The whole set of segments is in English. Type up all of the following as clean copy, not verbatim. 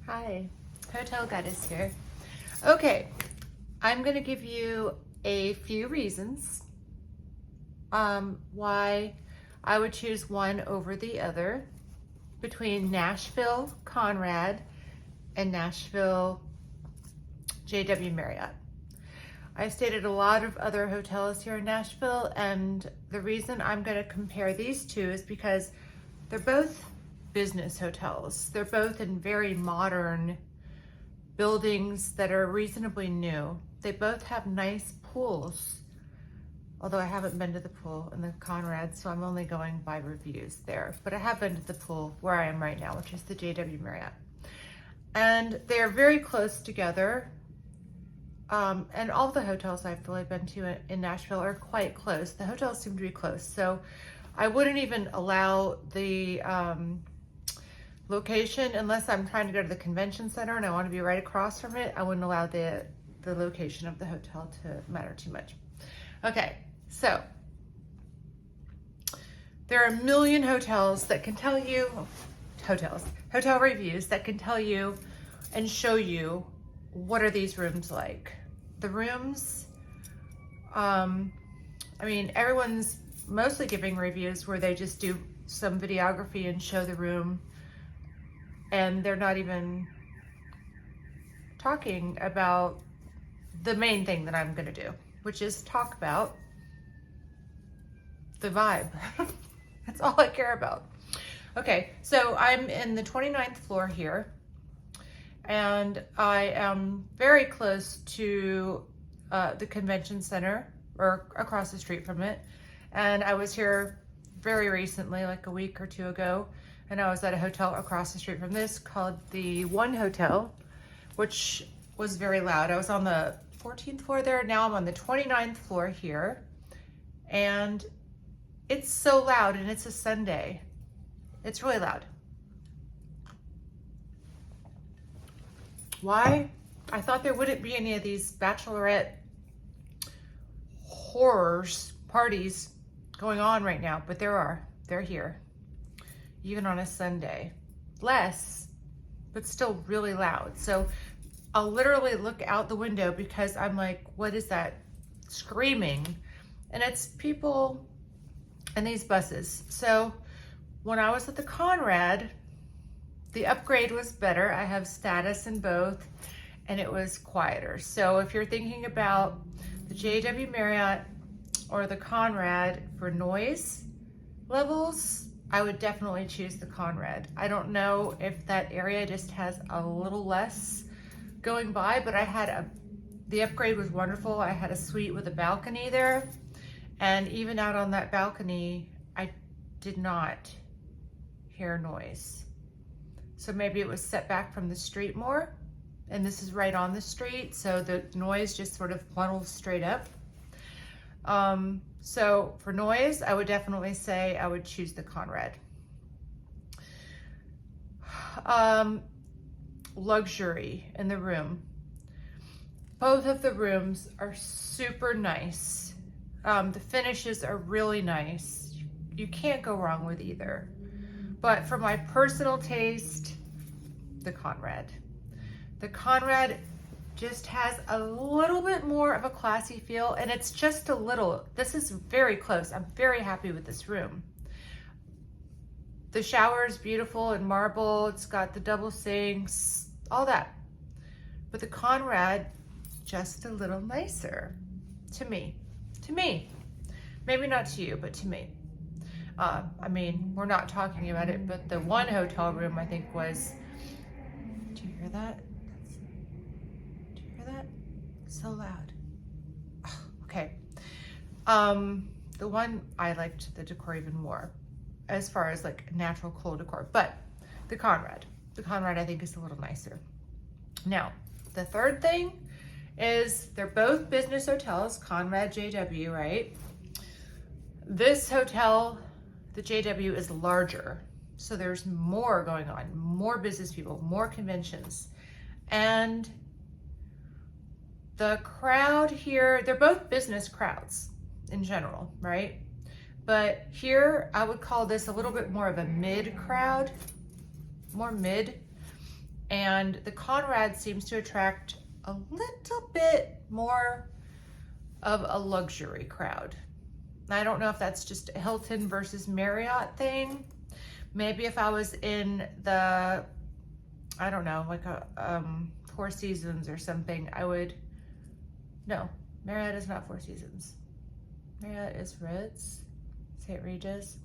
Hi, Hotel Goddess here. Okay, I'm going to give you a few reasons why I would choose one over the other between Nashville Conrad and Nashville JW Marriott. I've stayed at a lot of other hotels here in Nashville, and the reason I'm going to compare these two is because they're both business hotels. They're both in very modern buildings that are reasonably new. They both have nice pools, although I haven't been to the pool in the Conrad, so I'm only going by reviews there. But I have been to the pool where I am right now, which is the JW Marriott. And they're very close together. And all the hotels I've really been to in Nashville are quite close. The hotels seem to be close. So I wouldn't even allow the location unless I'm trying to go to the convention center and I want to be right across from it. I wouldn't allow the location of the hotel to matter too much. Okay, so there are a million hotels that can tell you, hotel reviews that can tell you and show you what are these rooms like. The rooms, I mean, everyone's mostly giving reviews where they just do some videography and show the room, and they're not even talking about the main thing that I'm gonna do, which is talk about the vibe. That's all I care about. Okay, so I'm in the 29th floor here, and I am very close to the convention center, or across the street from it. And I was here very recently, like a week or two ago, and I was at a hotel across the street from this called the One Hotel, which was very loud. I was on the 14th floor there. Now I'm on the 29th floor here, and it's so loud, and it's a Sunday. It's really loud. Why? I thought there wouldn't be any of these bachelorette horrors, parties going on right now, but there are. They're here, even on a Sunday. Less, but still really loud. So I'll literally look out the window because I'm like, what is that screaming? And it's people and these buses. So when I was at the Conrad, the upgrade was better. I have status in both, and it was quieter. So if you're thinking about the JW Marriott or the Conrad for noise levels, I would definitely choose the Conrad. I don't know if that area just has a little less going by, but the upgrade was wonderful. I had a suite with a balcony there, and even out on that balcony, I did not hear noise. So maybe it was set back from the street more, and this is right on the street, so the noise just sort of funnels straight up. So for noise, I would definitely say I would choose the Conrad. Luxury in the room. Both of the rooms are super nice. The finishes are really nice. You can't go wrong with either. But for my personal taste, the Conrad. The Conrad just has a little bit more of a classy feel, and it's just a little. This is very close. I'm very happy with this room. The shower is beautiful and marble. It's got the double sinks, all that. But the Conrad, just a little nicer to me. To me. Maybe not to you, but to me. I mean, we're not talking about it, but the one hotel room I think was, do you hear that? Do you hear that? It's so loud. Okay. The one, I liked the decor even more as far as like natural cool decor, but the Conrad I think is a little nicer. Now, the third thing is they're both business hotels, Conrad, JW, right? This hotel, the JW, is larger. So there's more going on, more business people, more conventions. And the crowd here, they're both business crowds in general, right? But here, I would call this a little bit more of a mid crowd, more mid. And the Conrad seems to attract a little bit more of a luxury crowd. I don't know if that's just a Hilton versus Marriott thing. Maybe if I was in the, I don't know, like a Four Seasons or something, I would, no, Marriott is not Four Seasons. Marriott is Ritz, St. Regis.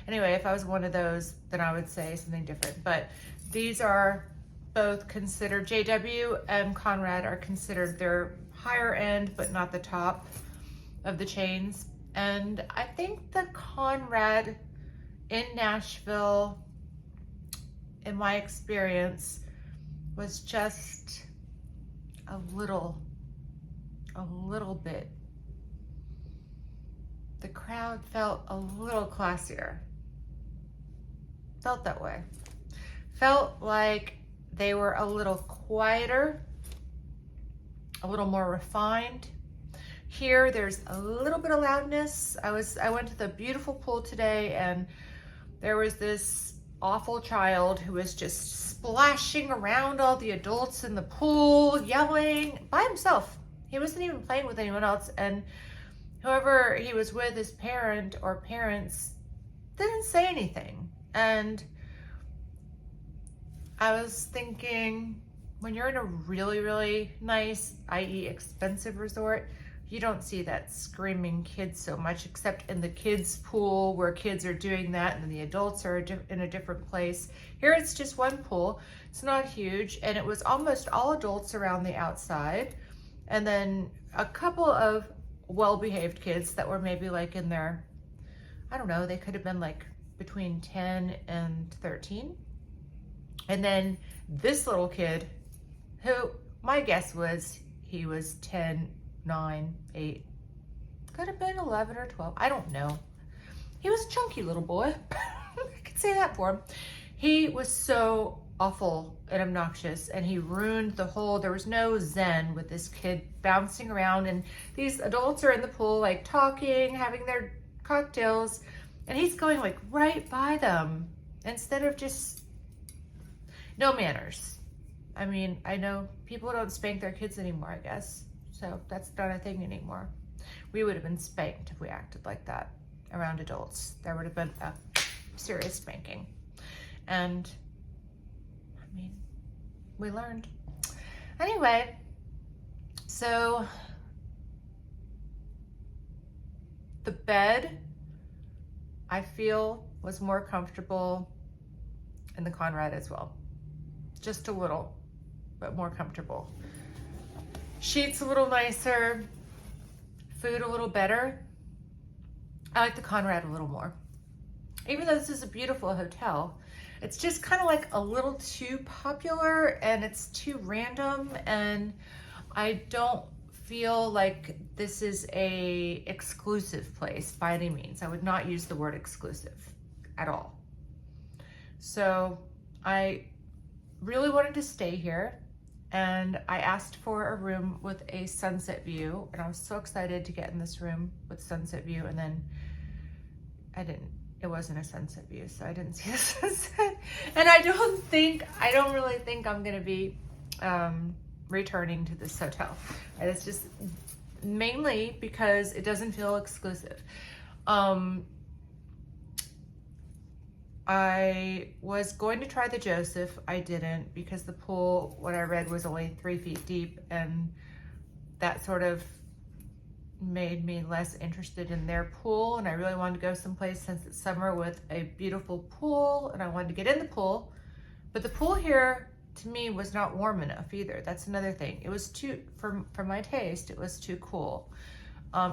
Anyway, if I was one of those, then I would say something different. But these are both considered, JW and Conrad are considered, they're higher end, but not the top of the chains. And I think the Conrad in Nashville, in my experience, was just a little bit. The crowd felt a little classier. Felt that way. Felt like they were a little quieter, a little more refined. Here, there's a little bit of loudness. I went to the beautiful pool today, and there was this awful child who was just splashing around all the adults in the pool, yelling by himself. He wasn't even playing with anyone else, and whoever he was with, his parent or parents, didn't say anything. And I was thinking, when you're in a really, really nice, i.e. expensive resort, you don't see that screaming kids so much, except in the kids pool where kids are doing that and then the adults are in a different place. Here it's just one pool. It's not huge, and it was almost all adults around the outside, and then a couple of well-behaved kids that were maybe like in their, I don't know, they could have been like between 10 and 13. And then this little kid, who my guess was he was 10, 9, 8, could have been 11 or 12. I don't know. He was a chunky little boy. I could say that for him. He was so awful and obnoxious, and he ruined the whole, there was no zen with this kid bouncing around, and these adults are in the pool like talking, having their cocktails, and he's going like right by them instead of just, no manners. I mean, I know people don't spank their kids anymore, I guess. So that's not a thing anymore. We would have been spanked if we acted like that around adults. There would have been a serious spanking. And I mean, we learned. Anyway, so the bed, I feel, was more comfortable in the Conrad as well. Just a little, but more comfortable. Sheets a little nicer, food a little better. I like the Conrad a little more. Even though this is a beautiful hotel, it's just kind of like a little too popular, and it's too random, and I don't feel like this is a exclusive place by any means. I would not use the word exclusive at all. So I really wanted to stay here, and I asked for a room with a sunset view, and I was so excited to get in this room with sunset view, and then it wasn't a sunset view, so I didn't see the sunset. And I don't really think I'm gonna be returning to this hotel. And it's just mainly because it doesn't feel exclusive. I was going to try the Joseph. I didn't, because the pool, what I read, was only 3 feet deep, and that sort of made me less interested in their pool. And I really wanted to go someplace, since it's summer, with a beautiful pool, and I wanted to get in the pool. But the pool here, to me, was not warm enough either. That's another thing. It was too, for my taste, it was too cool.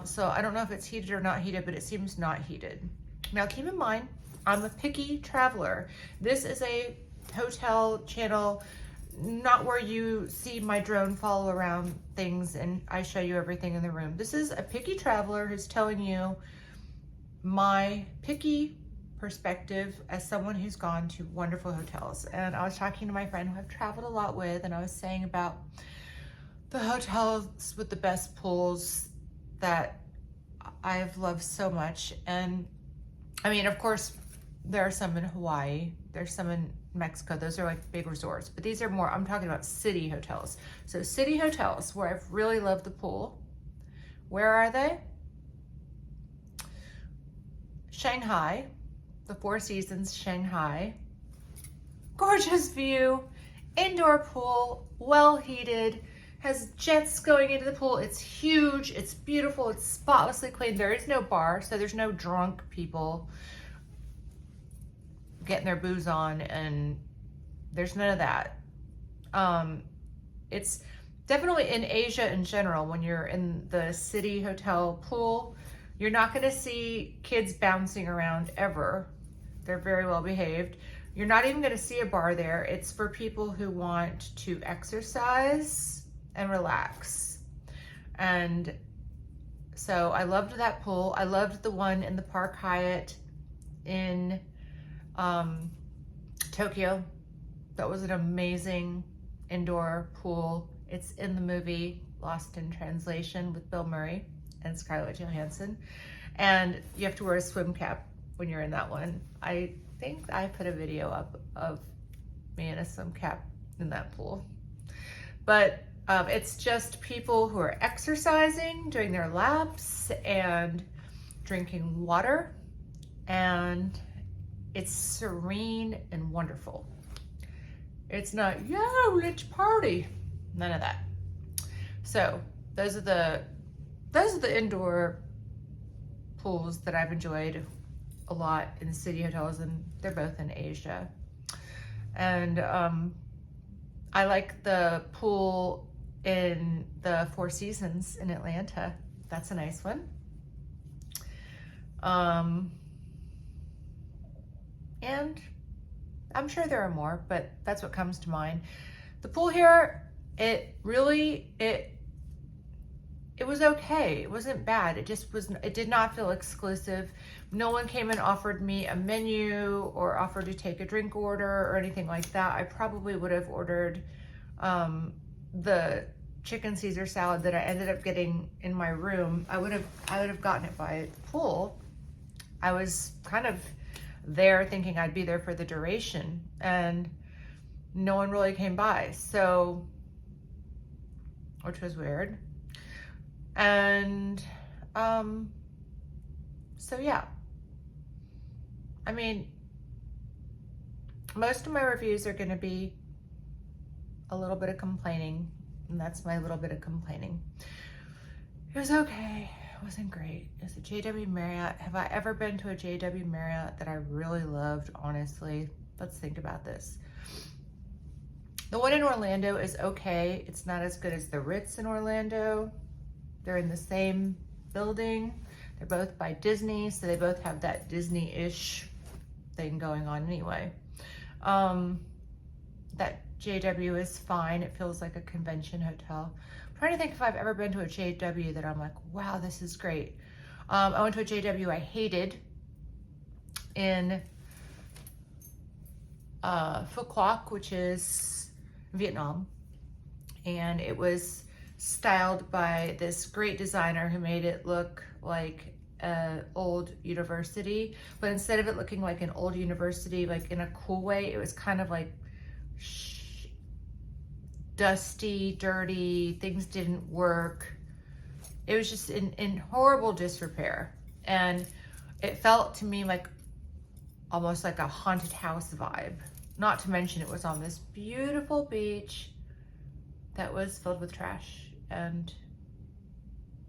So I don't know if it's heated or not heated, but it seems not heated. Now keep in mind, I'm a picky traveler. This is a hotel channel, not where you see my drone follow around things and I show you everything in the room. This is a picky traveler who's telling you my picky perspective as someone who's gone to wonderful hotels. And I was talking to my friend who I've traveled a lot with, and I was saying about the hotels with the best pools that I've loved so much. And I mean, of course, there are some in Hawaii, there's some in Mexico. Those are like big resorts, but these are more, I'm talking about city hotels. So city hotels where I've really loved the pool. Where are they? Shanghai, the Four Seasons Shanghai. Gorgeous view, indoor pool, well heated, has jets going into the pool. It's huge, it's beautiful, it's spotlessly clean. There is no bar, so there's no drunk people getting their booze on, and there's none of that. It's definitely in Asia in general, when you're in the city hotel pool, you're not gonna see kids bouncing around ever. They're very well behaved. You're not even gonna see a bar there. It's for people who want to exercise and relax. And so I loved that pool. I loved the one in the Park Hyatt in Tokyo. That was an amazing indoor pool. It's in the movie Lost in Translation with Bill Murray and Scarlett Johansson. And you have to wear a swim cap when you're in that one. I think I put a video up of me in a swim cap in that pool. But it's just people who are exercising, doing their laps and drinking water, and it's serene and wonderful. It's not, yeah, let's party. None of that. So those are the indoor pools that I've enjoyed a lot in city hotels, and they're both in Asia. And I like the pool in the Four Seasons in Atlanta. That's a nice one. And I'm sure there are more, but that's what comes to mind. The pool here, it was okay. It wasn't bad. It did not feel exclusive. No one came and offered me a menu or offered to take a drink order or anything like that. I probably would have ordered the chicken Caesar salad that I ended up getting in my room. I would have gotten it by the pool. I was kind of there thinking I'd be there for the duration, and no one really came by, so, which was weird. And so yeah, I mean, most of my reviews are going to be a little bit of complaining, and that's my little bit of complaining. It was okay. It wasn't great. It's a JW Marriott. Have I ever been to a JW Marriott that I really loved? Honestly, let's think about this. The one in Orlando is okay. It's not as good as the Ritz in Orlando. They're in the same building. They're both by Disney, so they both have that Disney-ish thing going on anyway. That JW is fine. It feels like a convention hotel. I'm trying to think if I've ever been to a JW that I'm like, wow, this is great. I went to a JW I hated in Phu Quoc, which is Vietnam. And it was styled by this great designer who made it look like an old university. But instead of it looking like an old university, like in a cool way, it was kind of like dusty, dirty, things didn't work. It was just in horrible disrepair. And it felt to me like almost like a haunted house vibe. Not to mention it was on this beautiful beach that was filled with trash. And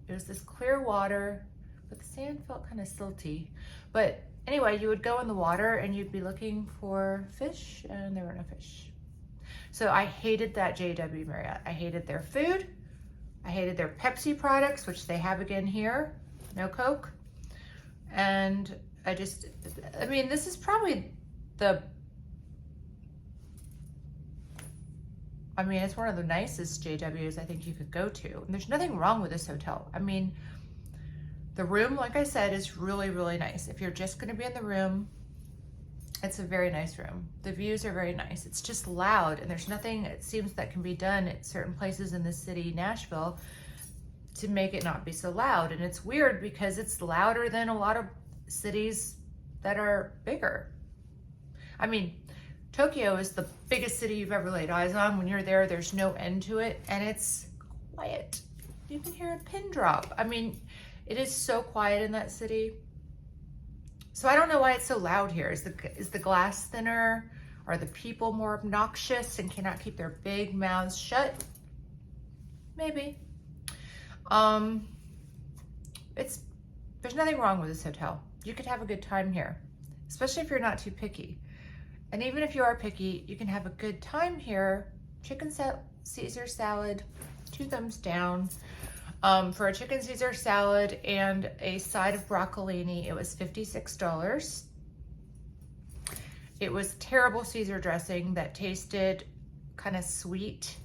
it was this clear water, but the sand felt kind of silty. But anyway, you would go in the water and you'd be looking for fish, and there were no fish. So I hated that JW Marriott. I hated their food. I hated their Pepsi products, which they have again here, no Coke. And I mean, this is probably it's one of the nicest JWs I think you could go to. And there's nothing wrong with this hotel. I mean, the room, like I said, is really, really nice. If you're just gonna be in the room, it's a very nice room. The views are very nice. It's just loud, and there's nothing, it seems, that can be done at certain places in the city, Nashville, to make it not be so loud. And it's weird because it's louder than a lot of cities that are bigger. I mean, Tokyo is the biggest city you've ever laid eyes on. When you're there, there's no end to it, and it's quiet. You can hear a pin drop. I mean, it is so quiet in that city. So I don't know why it's so loud here. Is the glass thinner? Are the people more obnoxious and cannot keep their big mouths shut? Maybe. There's nothing wrong with this hotel. You could have a good time here, especially if you're not too picky. And even if you are picky, you can have a good time here. Chicken Caesar salad, 2 thumbs down. For a chicken Caesar salad and a side of broccolini, it was $56. It was terrible Caesar dressing that tasted kind of sweet.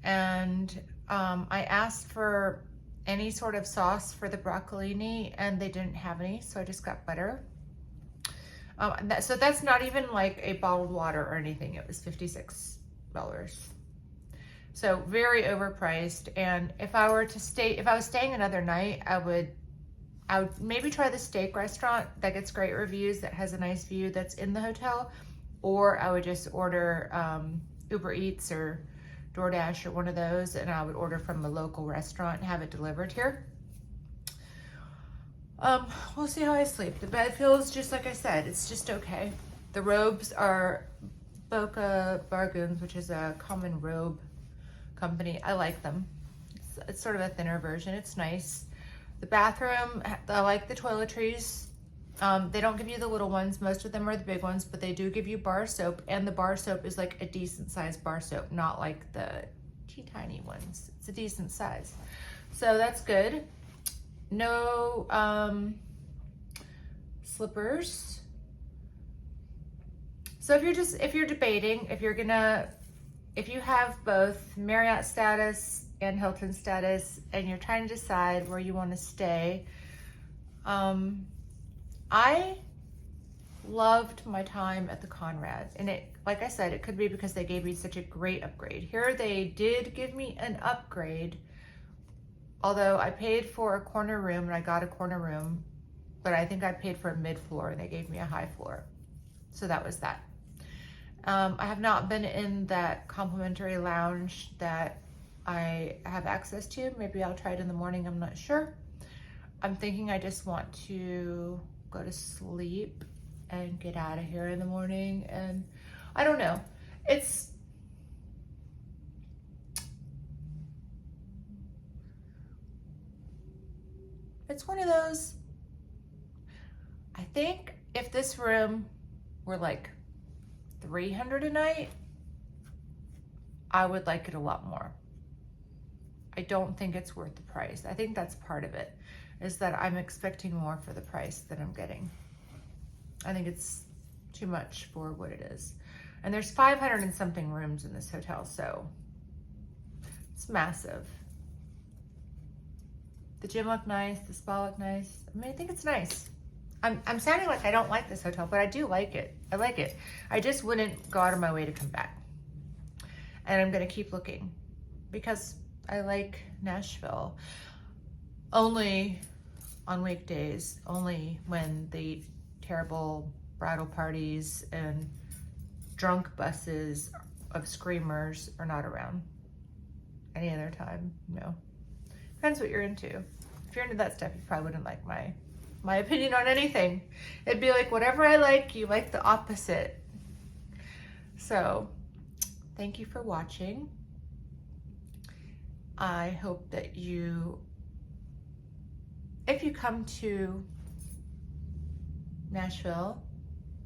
And I asked for any sort of sauce for the broccolini and they didn't have any, so I just got butter. So that's not even like a bottled water or anything. It was $56. So very overpriced. And if I was staying another night, I would maybe try the steak restaurant that gets great reviews, that has a nice view, that's in the hotel, or I would just order Uber Eats or DoorDash or one of those, and I would order from a local restaurant and have it delivered here. We'll see how I sleep. The bed feels just like I said, it's just okay. The robes are Boca Bargains, which is a common robe company. I like them. It's sort of a thinner version. It's nice. The bathroom, I like the toiletries. They don't give you the little ones. Most of them are the big ones, but they do give you bar soap, and the bar soap is like a decent sized bar soap, not like the teeny ones. It's a decent size. So that's good. No slippers. So if you're debating, if you have both Marriott status and Hilton status and you're trying to decide where you want to stay, I loved my time at the Conrad, and like I said, it could be because they gave me such a great upgrade. Here they did give me an upgrade, although I paid for a corner room and I got a corner room, but I think I paid for a mid-floor and they gave me a high floor. So that was that. I have not been in that complimentary lounge that I have access to. Maybe I'll try it in the morning, I'm not sure. I'm thinking I just want to go to sleep and get out of here in the morning, and I don't know. It's one of those, I think if this room were like $300 a night, I would like it a lot more. I don't think it's worth the price. I think that's part of it, is that I'm expecting more for the price that I'm getting. I think it's too much for what it is. And there's 500 and something rooms in this hotel, so it's massive. The gym looked nice, the spa looked nice. I mean, I think it's nice. I'm sounding like I don't like this hotel, but I do like it. I like it. I just wouldn't go out of my way to come back. And I'm gonna keep looking because I like Nashville. Only on weekdays, only when the terrible bridal parties and drunk buses of screamers are not around. Any other time, no. Depends what you're into. If you're into that stuff, you probably wouldn't like my opinion on anything. It'd be like, whatever I like, you like the opposite. So, thank you for watching. I hope that if you come to Nashville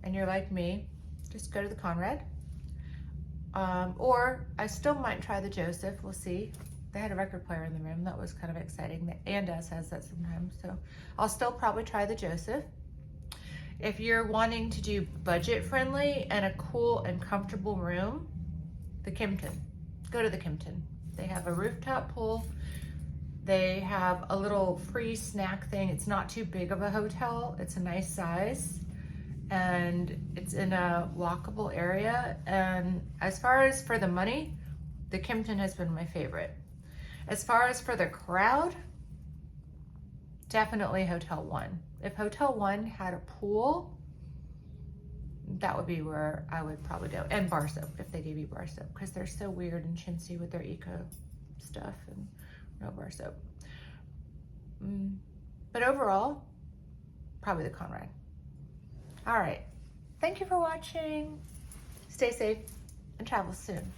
and you're like me, just go to the Conrad. Or I still might try the Joseph, we'll see. They had a record player in the room, that was kind of exciting. Andaz has that sometimes, so I'll still probably try the Joseph. If you're wanting to do budget friendly and a cool and comfortable room, the Kimpton. Go to the Kimpton. They have a rooftop pool. They have a little free snack thing. It's not too big of a hotel. It's a nice size. And it's in a walkable area. And as far as for the money, the Kimpton has been my favorite. As far as for the crowd, definitely Hotel 1. If Hotel 1 had a pool, that would be where I would probably go. And bar soap, if they gave you bar soap, because they're so weird and chintzy with their eco stuff and no bar soap. But overall, probably the Conrad. All right, thank you for watching. Stay safe and travel soon.